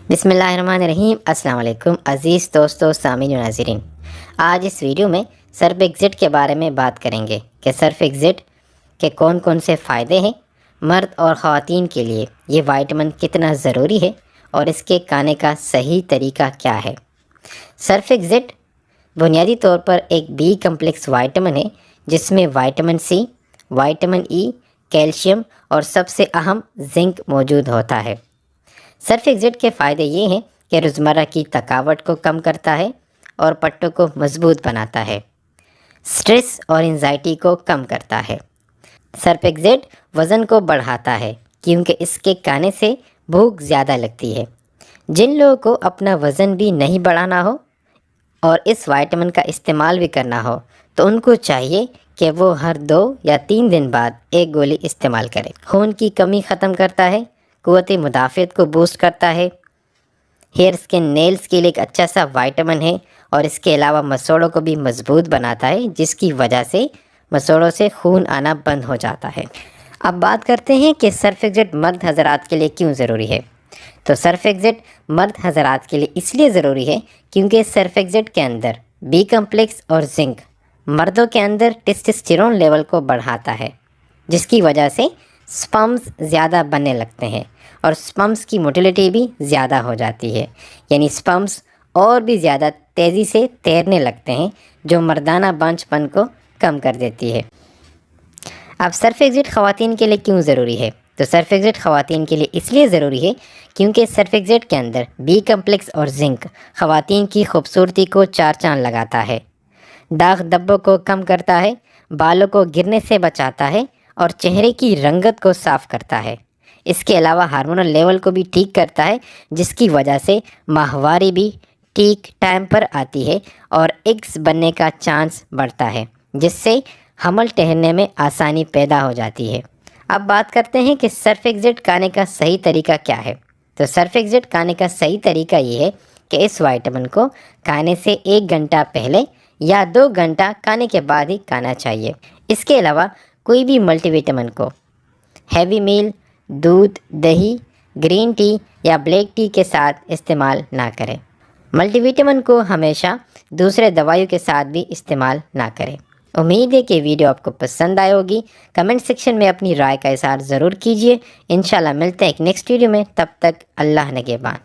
بسم اللہ الرحمن الرحیم۔ السلام علیکم عزیز دوستو، سامعین و ناظرین۔ آج اس ویڈیو میں سرف ایگزٹ کے بارے میں بات کریں گے کہ سرف ایگزٹ کے کون کون سے فائدے ہیں، مرد اور خواتین کے لیے یہ وائٹامن کتنا ضروری ہے اور اس کے کھانے کا صحیح طریقہ کیا ہے۔ سرف ایگزٹ بنیادی طور پر ایک بی کمپلیکس وائٹامن ہے جس میں وائٹامن سی، وائٹامن ای، کیلشیم اور سب سے اہم زنک موجود ہوتا ہے۔ سرف ایگزٹ کے فائدے یہ ہیں کہ روزمرہ کی تھکاوٹ کو کم کرتا ہے اور پٹوں کو مضبوط بناتا ہے، سٹریس اور انزائٹی کو کم کرتا ہے۔ سرف ایگزٹ وزن کو بڑھاتا ہے کیونکہ اس کے کھانے سے بھوک زیادہ لگتی ہے۔ جن لوگوں کو اپنا وزن بھی نہیں بڑھانا ہو اور اس وائٹامن کا استعمال بھی کرنا ہو تو ان کو چاہیے کہ وہ ہر 2 یا 3 دن بعد ایک گولی استعمال کرے۔ خون کی کمی ختم کرتا ہے، قوت مدافعت کو بوسٹ کرتا ہے، ہیئر سکن نیلز کے لیے ایک اچھا سا وائٹامن ہے اور اس کے علاوہ مسوڑوں کو بھی مضبوط بناتا ہے جس کی وجہ سے مسوڑوں سے خون آنا بند ہو جاتا ہے۔ اب بات کرتے ہیں کہ سرف ایگزٹ مرد حضرات کے لیے کیوں ضروری ہے۔ تو سرف ایگزٹ مرد حضرات کے لیے اس لیے ضروری ہے کیونکہ سرف ایگزٹ کے اندر بی کمپلیکس اور زنک مردوں کے اندر ٹیسٹوسٹیرون لیول کو بڑھاتا ہے جس کی وجہ سے سپرمز زیادہ بننے لگتے ہیں اور سپرمز کی موٹیلیٹی بھی زیادہ ہو جاتی ہے، یعنی سپرمز اور بھی زیادہ تیزی سے تیرنے لگتے ہیں جو مردانہ بانجھ پن کو کم کر دیتی ہے۔ اب سرف ایگزٹ خواتین کے لیے کیوں ضروری ہے؟ تو سرف ایگزٹ خواتین کے لیے اس لیے ضروری ہے کیونکہ سرف ایگزٹ کے اندر بی کمپلیکس اور زنک خواتین کی خوبصورتی کو 4 چاند لگاتا ہے، داغ دھبوں کو کم کرتا ہے، بالوں کو گرنے سے بچاتا ہے اور چہرے کی رنگت کو صاف کرتا ہے۔ اس کے علاوہ ہارمونل لیول کو بھی ٹھیک کرتا ہے جس کی وجہ سے ماہواری بھی ٹھیک ٹائم پر آتی ہے اور ایگز بننے کا چانس بڑھتا ہے جس سے حمل ٹھہرنے میں آسانی پیدا ہو جاتی ہے۔ اب بات کرتے ہیں کہ سرف ایگزٹ کھانے کا صحیح طریقہ کیا ہے۔ تو سرف ایگزٹ کھانے کا صحیح طریقہ یہ ہے کہ اس وائٹامن کو کھانے سے 1 گھنٹہ پہلے یا 2 گھنٹہ کھانے کے بعد ہی کھانا چاہیے۔ اس کے علاوہ کوئی بھی ملٹی وٹامن کو ہیوی میل، دودھ، دہی، گرین ٹی یا بلیک ٹی کے ساتھ استعمال نہ کریں۔ ملٹی وٹامن کو ہمیشہ دوسرے دوائیوں کے ساتھ بھی استعمال نہ کریں۔ امید ہے کہ ویڈیو آپ کو پسند آئی ہوگی۔ کمنٹ سیکشن میں اپنی رائے کا اظہار ضرور کیجیے۔ انشاءاللہ ملتے ہیں ایک نیکسٹ ویڈیو میں، تب تک اللہ نگہبان۔